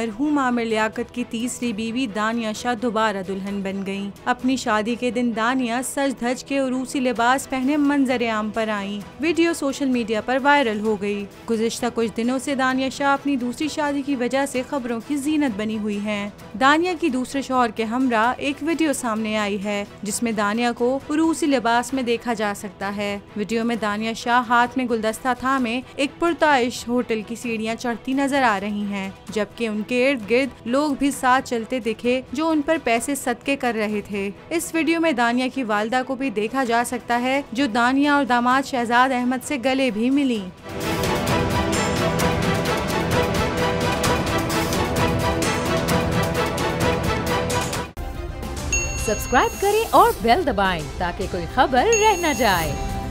मरहूम आमिर लियाकत की तीसरी बीवी दानिया शाह दोबारा दुल्हन बन गयी। अपनी शादी के दिन दानिया सज धज के उरूसी लिबास पहने मंजर आम पर आई। वीडियो सोशल मीडिया पर वायरल हो गई। गुज़िश्ता कुछ दिनों से दानिया शाह अपनी दूसरी शादी की वजह से खबरों की जीनत बनी हुई हैं। दानिया की दूसरे शौहर के हमरा एक वीडियो सामने आई है जिसमें दानिया को उरूसी लिबास में देखा जा सकता है। वीडियो में दानिया शाह हाथ में गुलदस्ता थामे एक पुरताइश होटल की सीढ़ियां चढ़ती नजर आ रही हैं, जबकि उनके इर्द गिर्द लोग भी साथ चलते दिखे जो उन पर पैसे सदके कर रहे थे। इस वीडियो में दानिया की वालिदा को भी देखा जा सकता है जो दानिया और दामाद शहजाद अहमद से गले भी मिली। सब्सक्राइब करें और बेल दबाएं ताकि कोई खबर रह न जाए।